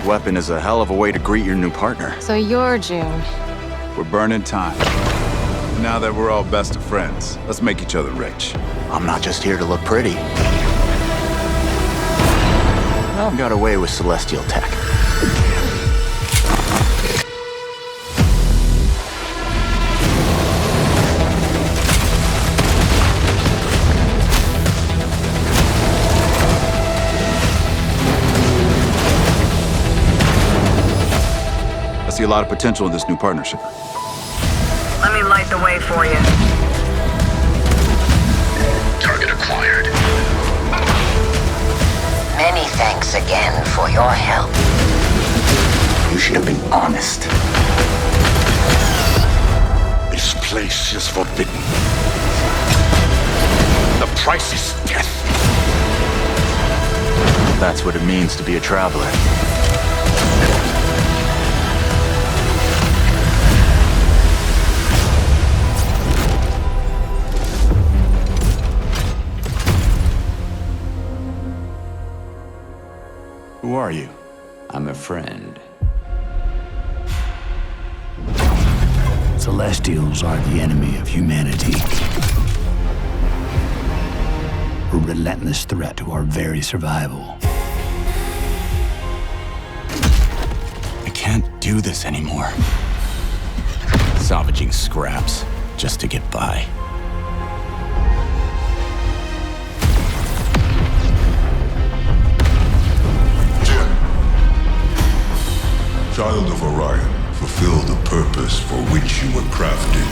weapon is a hell of a way to greet your new partner. So you're June. We're burning time. Now that we're all best of friends, let's make each other rich. I'm not just here to look pretty. I've got away with celestial tech. I see a lot of potential in this new partnership. Let me light the way for you. Target acquired. Many thanks again for your help. You should have been honest. This place is forbidden. The price is death. That's what it means to be a traveler. Who are you? I'm a friend. Celestials are the enemy of humanity. A relentless threat to our very survival. I can't do this anymore. Salvaging scraps just to get by. Child of Orion, fulfill the purpose for which you were crafted,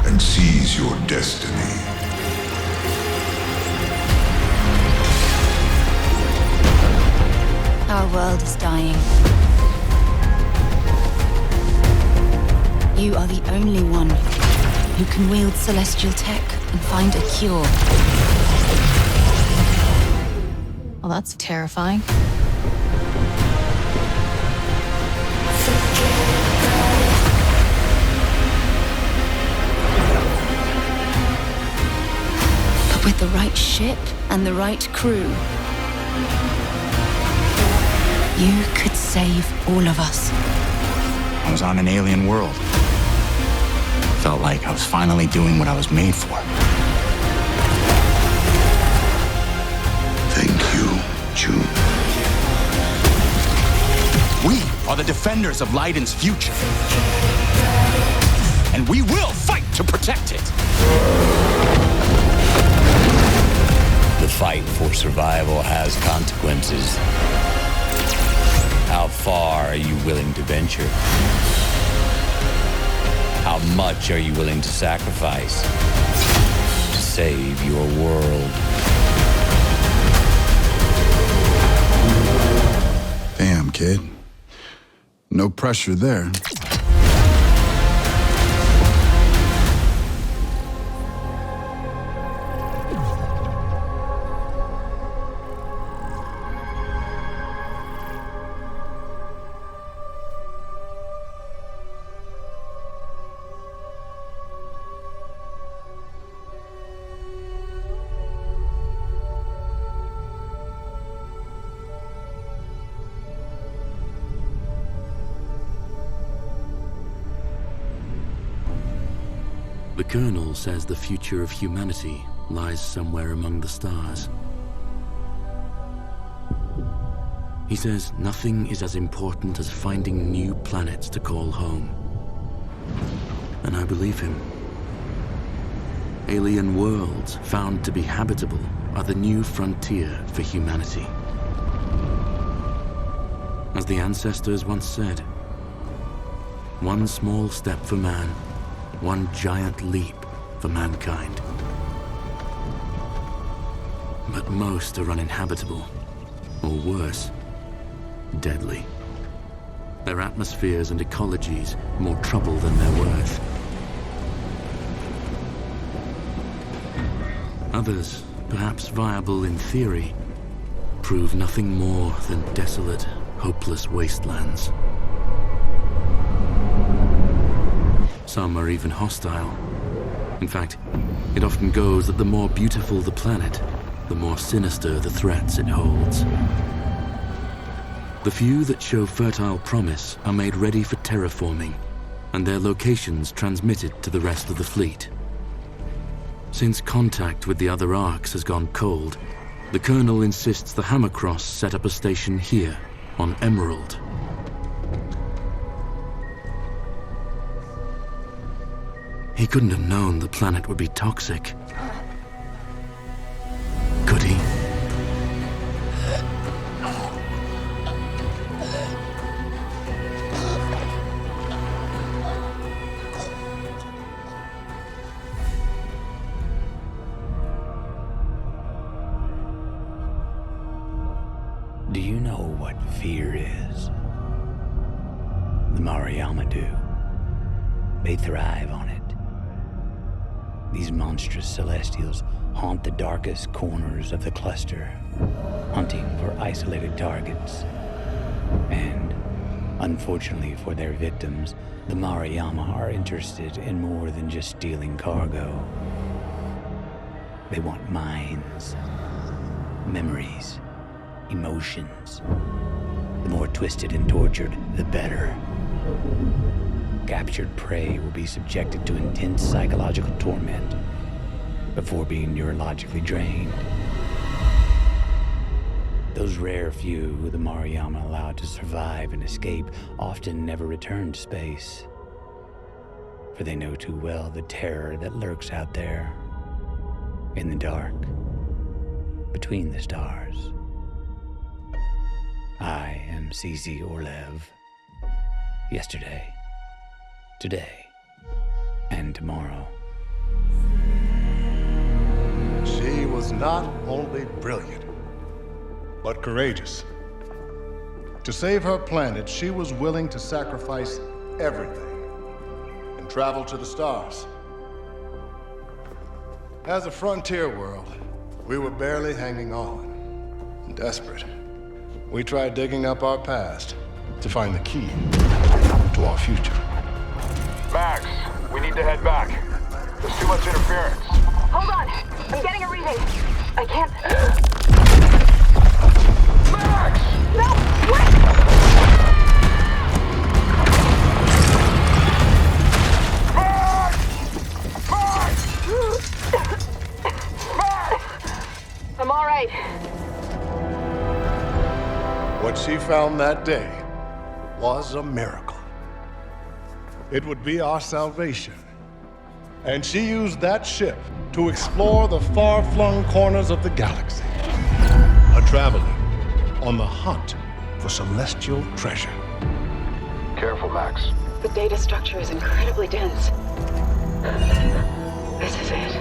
and seize your destiny. Our world is dying. You are the only one who can wield celestial tech and find a cure. Well, that's terrifying. With the right ship and the right crew, you could save all of us. I was on an alien world. Felt like I was finally doing what I was made for. Thank you, Jun. We are the defenders of Leiden's future. And we will fight to protect it. The fight for survival has consequences. How far are you willing to venture? How much are you willing to sacrifice to save your world? Damn, kid. No pressure there. The Colonel says the future of humanity lies somewhere among the stars. He says nothing is as important as finding new planets to call home. And I believe him. Alien worlds found to be habitable are the new frontier for humanity. As the ancestors once said, one small step for man, one giant leap for mankind. But most are uninhabitable, or worse, deadly. Their atmospheres and ecologies more trouble than they're worth. Others, perhaps viable in theory, prove nothing more than desolate, hopeless wastelands. Some are even hostile. In fact, it often goes that the more beautiful the planet, the more sinister the threats it holds. The few that show fertile promise are made ready for terraforming, and their locations transmitted to the rest of the fleet. Since contact with the other arcs has gone cold, the Colonel insists the Hammercross set up a station here, on Emerald. He couldn't have known the planet would be toxic. Could he? Do you know what fear is? The Mariama do. They thrive on it. These monstrous Celestials haunt the darkest corners of the cluster, hunting for isolated targets. And, unfortunately for their victims, the Mariama are interested in more than just stealing cargo. They want minds, memories, emotions. The more twisted and tortured, the better. Captured prey will be subjected to intense psychological torment before being neurologically drained. Those rare few the Mariama allowed to survive and escape often never return to space, for they know too well the terror that lurks out there, in the dark, between the stars. I am CZ Orlev. Yesterday, today, and tomorrow. She was not only brilliant, but courageous. To save her planet, she was willing to sacrifice everything and travel to the stars. As a frontier world, we were barely hanging on, and desperate. We tried digging up our past to find the key to our future. Max, we need to head back. There's too much interference. Hold on. I'm getting a reading. I can't... Max! No! Wait! Max! I'm all right. What she found that day was a miracle. It would be our salvation. And she used that ship to explore the far-flung corners of the galaxy. A traveler on the hunt for celestial treasure. Careful, Max. The data structure is incredibly dense. This is it.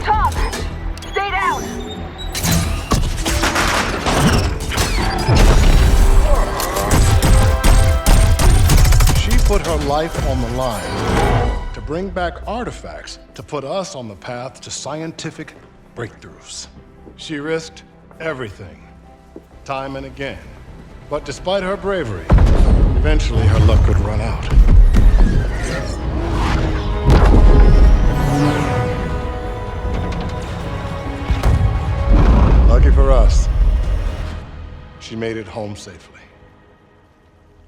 Tom! Stay down! She put her life on the line to bring back artifacts to put us on the path to scientific breakthroughs. She risked everything, time and again. But despite her bravery, eventually her luck would run out. Lucky for us, she made it home safely.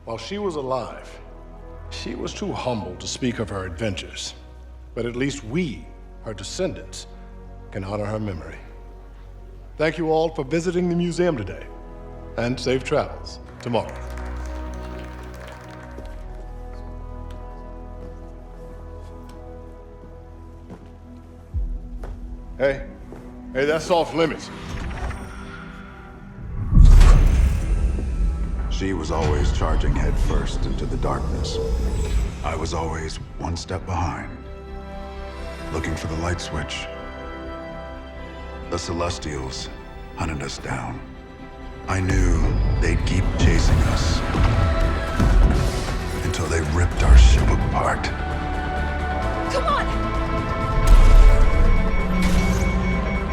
While she was alive, she was too humble to speak of her adventures. But at least we, her descendants, can honor her memory. Thank you all for visiting the museum today, and safe travels tomorrow. Hey, that's off limits. She was always charging headfirst into the darkness. I was always one step behind, looking for the light switch. The Celestials hunted us down. I knew they'd keep chasing us until they ripped our ship apart. Come on!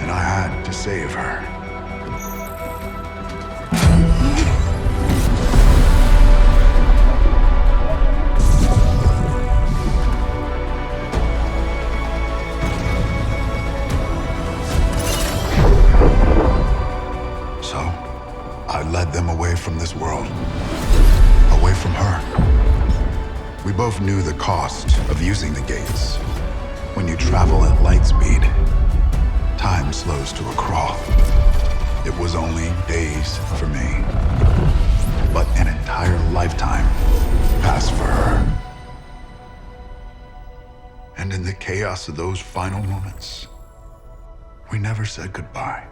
And I had to save her. from her. We both knew the cost of using the gates. When you travel at light speed, time slows to a crawl. It was only days for me, but an entire lifetime passed for her. And in the chaos of those final moments, we never said goodbye.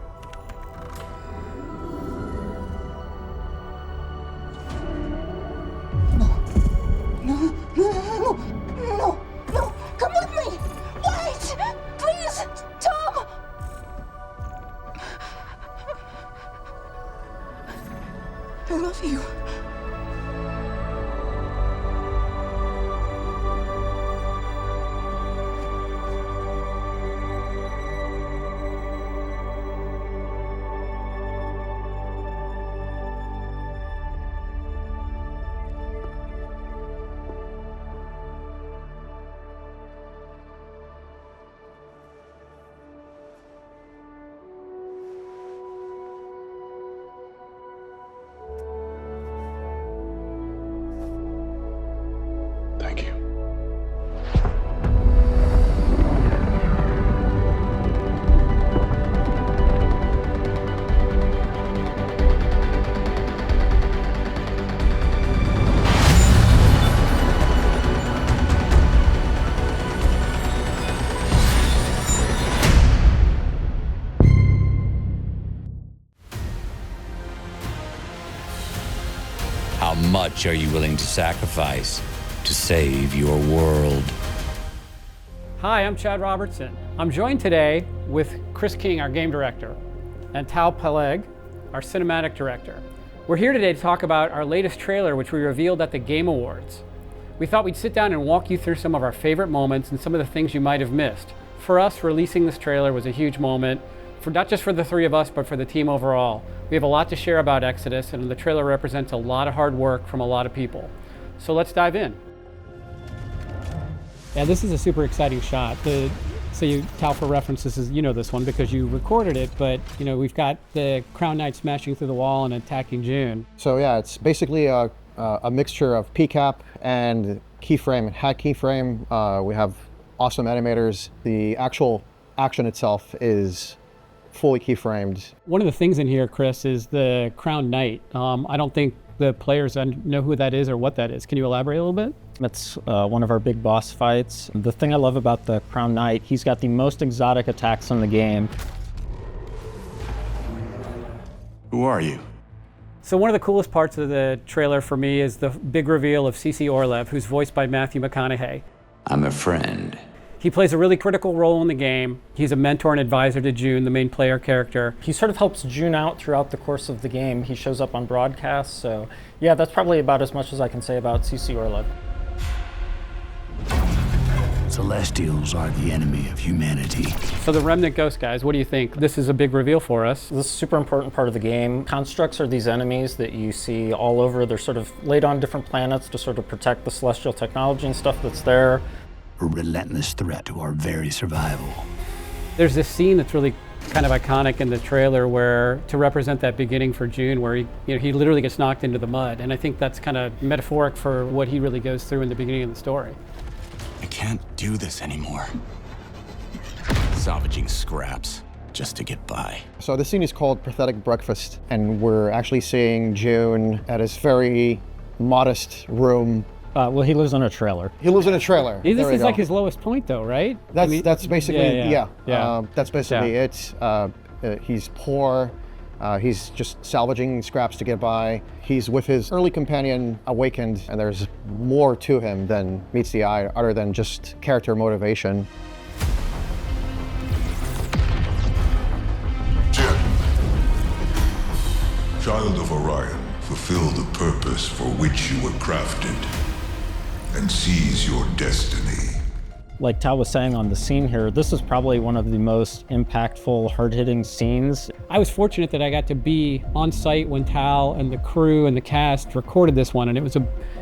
No, come with me! Wait! Please! Tom! I love you. Thank you. How much are you willing to sacrifice to save your world? Hi, I'm Chad Robertson. I'm joined today with Chris King, our game director, and Tal Peleg, our cinematic director. We're here today to talk about our latest trailer, which we revealed at the Game Awards. We thought we'd sit down and walk you through some of our favorite moments and some of the things you might have missed. For us, releasing this trailer was a huge moment, for not just for the three of us, but for the team overall. We have a lot to share about Exodus, and the trailer represents a lot of hard work from a lot of people. So let's dive in. Yeah, this is a super exciting shot. Tal, for reference, this is, you know this one because you recorded it, but we've got the Crown Knight smashing through the wall and attacking Jun. So yeah, it's basically a mixture of PCAP and keyframe, hack keyframe. We have awesome animators. The actual action itself is fully keyframed. One of the things in here, Chris, is the Crown Knight. I don't think the players know who that is or what that is. Can you elaborate a little bit? That's one of our big boss fights. The thing I love about the Crown Knight, he's got the most exotic attacks in the game. Who are you? So one of the coolest parts of the trailer for me is the big reveal of Cece Orlev, who's voiced by Matthew McConaughey. I'm a friend. He plays a really critical role in the game. He's a mentor and advisor to Jun, the main player character. He sort of helps Jun out throughout the course of the game. He shows up on broadcasts, so yeah, that's probably about as much as I can say about Cece Orlev. Celestials are the enemy of humanity. So the Remnant Ghost guys, what do you think? This is a big reveal for us. This is a super important part of the game. Constructs are these enemies that you see all over. They're sort of laid on different planets to sort of protect the celestial technology and stuff that's there. A relentless threat to our very survival. There's this scene that's really kind of iconic in the trailer where, to represent that beginning for Jun, where he literally gets knocked into the mud. And I think that's kind of metaphoric for what he really goes through in the beginning of the story. I can't do this anymore. Salvaging scraps just to get by. So the scene is called Pathetic Breakfast, and we're actually seeing Jun at his very modest room. Well, he lives in a trailer. He lives in a trailer. This is like his lowest point, though, right? That's basically, yeah. That's basically it. He's poor. He's just salvaging scraps to get by. He's with his early companion, Awakened, and there's more to him than meets the eye, other than just character motivation. Jun, Child of Orion, fulfill the purpose for which you were crafted, and seize your destiny. Like Tal was saying on the scene here, this is probably one of the most impactful, hard-hitting scenes. I was fortunate that I got to be on site when Tal and the crew and the cast recorded this one, and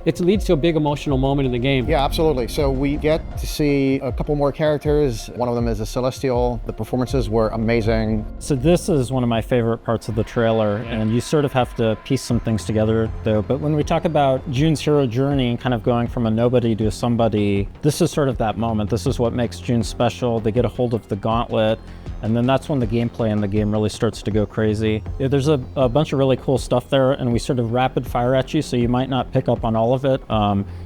it leads to a big emotional moment in the game. Yeah, absolutely. So we get to see a couple more characters. One of them is a Celestial. The performances were amazing. So this is one of my favorite parts of the trailer, and you sort of have to piece some things together though. But when we talk about Jun's hero journey and kind of going from a nobody to a somebody, this is sort of that moment. This is what makes Jun special. They get a hold of the gauntlet, and then that's when the gameplay in the game really starts to go crazy. Yeah, there's a bunch of really cool stuff there, and we sort of rapid fire at you, so you might not pick up on all of it.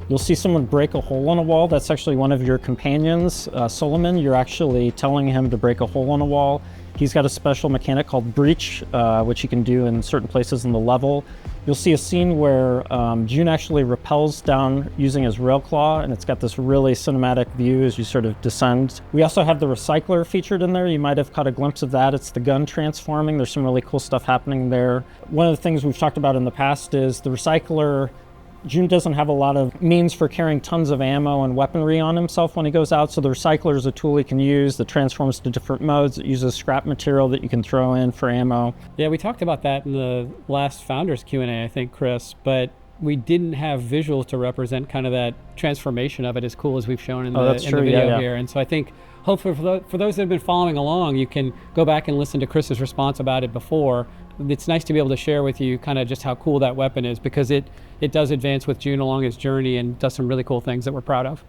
You'll see someone break a hole in a wall. That's actually one of your companions, Solomon. You're actually telling him to break a hole in a wall. He's got a special mechanic called Breach, which he can do in certain places in the level. You'll see a scene where Jun actually rappels down using his rail claw, and it's got this really cinematic view as you sort of descend. We also have the recycler featured in there. You might have caught a glimpse of that. It's the gun transforming. There's some really cool stuff happening there. One of the things we've talked about in the past is the recycler. Jun doesn't have a lot of means for carrying tons of ammo and weaponry on himself when he goes out, so the recycler is a tool he can use that transforms to different modes. It uses scrap material that you can throw in for ammo. Yeah, we talked about that in the last Founders Q&A, I think, Chris, but we didn't have visuals to represent kind of that transformation of it as cool as we've shown in the video here. And so I think hopefully for those that have been following along, you can go back and listen to Chris's response about it before. It's nice to be able to share with you kind of just how cool that weapon is, because it does advance with Jun along his journey and does some really cool things that we're proud of.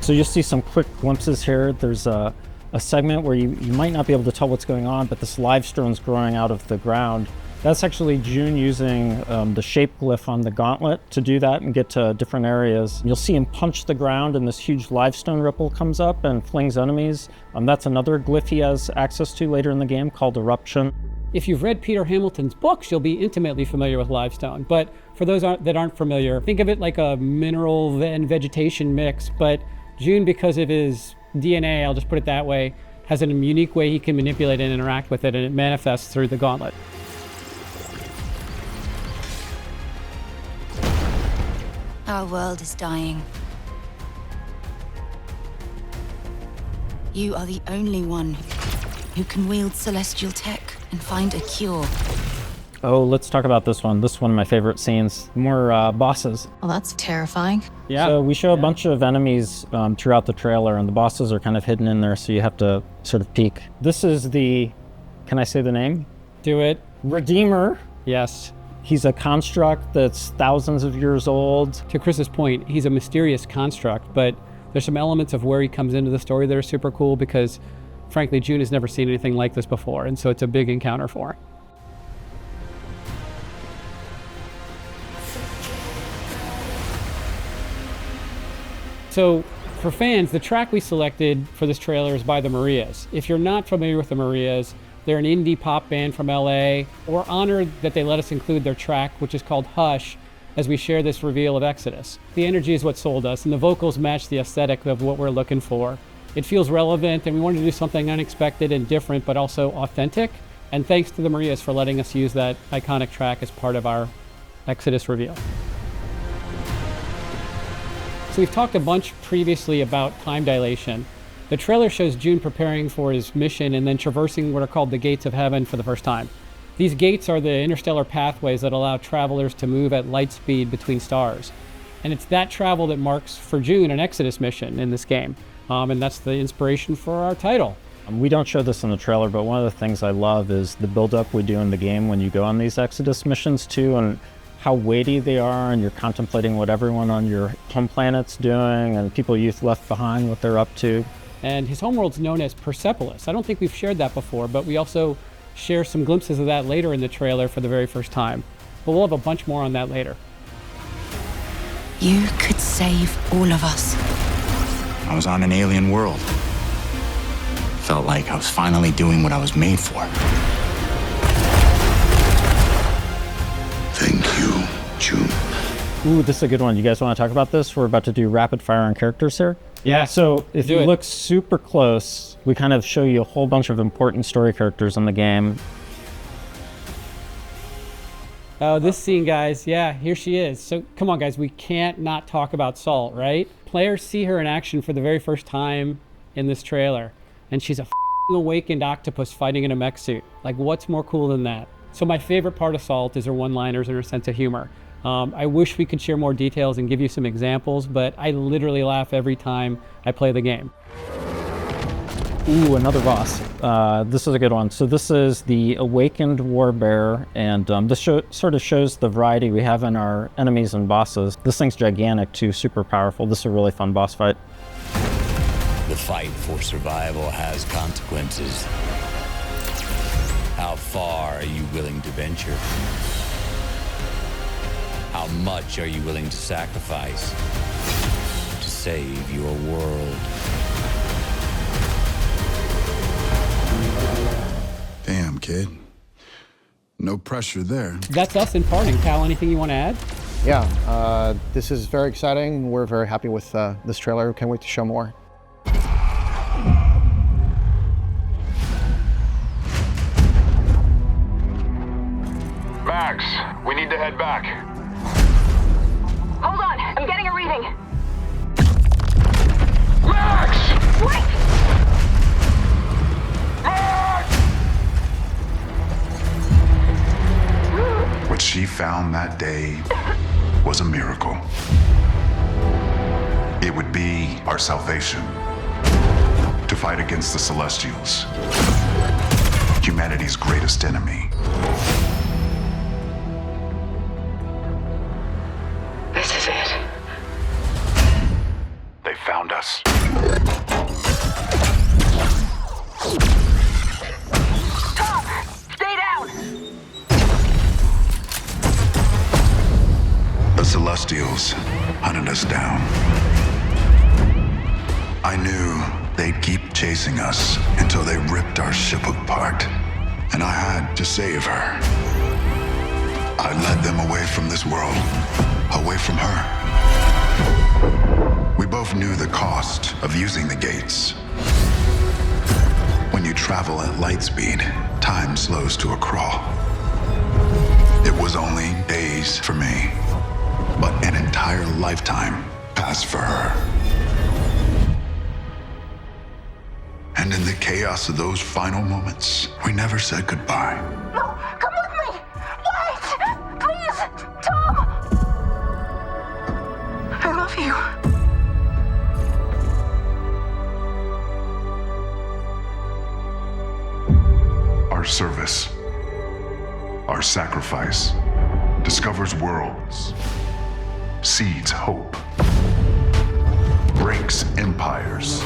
So you'll see some quick glimpses here. There's a segment where you might not be able to tell what's going on, but this live stone's growing out of the ground. That's actually Jun using the shape glyph on the gauntlet to do that and get to different areas. You'll see him punch the ground and this huge livestone ripple comes up and flings enemies. That's another glyph he has access to later in the game called Eruption. If you've read Peter Hamilton's books, you'll be intimately familiar with livestone. But for those that aren't familiar, think of it like a mineral and vegetation mix. But Jun, because of his DNA, I'll just put it that way, has a unique way he can manipulate and interact with it, and it manifests through the gauntlet. Our world is dying. You are the only one who can wield celestial tech and find a cure. Oh, let's talk about this one. This is one of my favorite scenes. More bosses. Well, that's terrifying. Yeah. So we show a bunch of enemies throughout the trailer, and the bosses are kind of hidden in there, so you have to sort of peek. This is the, can I say the name? Do it. Redeemer. Yes. He's a construct that's thousands of years old. To Chris's point, he's a mysterious construct, but there's some elements of where he comes into the story that are super cool because, frankly, Jun has never seen anything like this before, and so it's a big encounter for him. So, for fans, the track we selected for this trailer is by the Marias. If you're not familiar with the Marias, they're an indie pop band from LA. We're honored that they let us include their track, which is called Hush, as we share this reveal of Exodus. The energy is what sold us, and the vocals match the aesthetic of what we're looking for. It feels relevant, and we wanted to do something unexpected and different, but also authentic. And thanks to the Marias for letting us use that iconic track as part of our Exodus reveal. So we've talked a bunch previously about time dilation. The trailer shows Jun preparing for his mission and then traversing what are called the gates of heaven for the first time. These gates are the interstellar pathways that allow travelers to move at light speed between stars. And it's that travel that marks for Jun an Exodus mission in this game. And that's the inspiration for our title. We don't show this in the trailer, but one of the things I love is the build-up we do in the game when you go on these Exodus missions too, and how weighty they are, and you're contemplating what everyone on your home planet's doing and people you've left behind, what they're up to. And his homeworld's known as Persepolis. I don't think we've shared that before, but we also share some glimpses of that later in the trailer for the very first time. But we'll have a bunch more on that later. You could save all of us. I was on an alien world. Felt like I was finally doing what I was made for. Thank you, Jun. Ooh, this is a good one. You guys want to talk about this? We're about to do rapid fire on characters here. Yeah, so if you look super close, we kind of show you a whole bunch of important story characters in the game. Oh, this scene, guys. Yeah, here she is. So come on, guys. We can't not talk about Salt, right? players see her in action for the very first time in this trailer, and she's a awakened octopus fighting in a mech suit. Like, what's more cool than that? So my favorite part of Salt is her one-liners and her sense of humor. I wish we could share more details and give you some examples, but I literally laugh every time I play the game. Ooh, another boss. This is a good one. So this is the Awakened Warbearer, and this sort of shows the variety we have in our enemies and bosses. This thing's gigantic too, super powerful. This is a really fun boss fight. The fight for survival has consequences. How far are you willing to venture? How much are you willing to sacrifice to save your world? Damn, kid. No pressure there. That's us in parting. Cal, anything you want to add? Yeah, this is very exciting. We're very happy with this trailer. Can't wait to show more. Max, we need to head back. Hold on, I'm getting a reading. Max! Wait! What she found that day was a miracle. It would be our salvation to fight against the Celestials, humanity's greatest enemy. This is it. They found us. Tom, stay down! The Celestials hunted us down. I knew they'd keep chasing us until they ripped our ship apart, and I had to save her. I led them away from this world, away from her. We both knew the cost of using the gates. When you travel at light speed, time slows to a crawl. It was only days for me, but an entire lifetime passed for her. And in the chaos of those final moments, we never said goodbye. No, come with me! Wait! Please! Tom! I love you. Our service, our sacrifice, discovers worlds, seeds hope, breaks empires.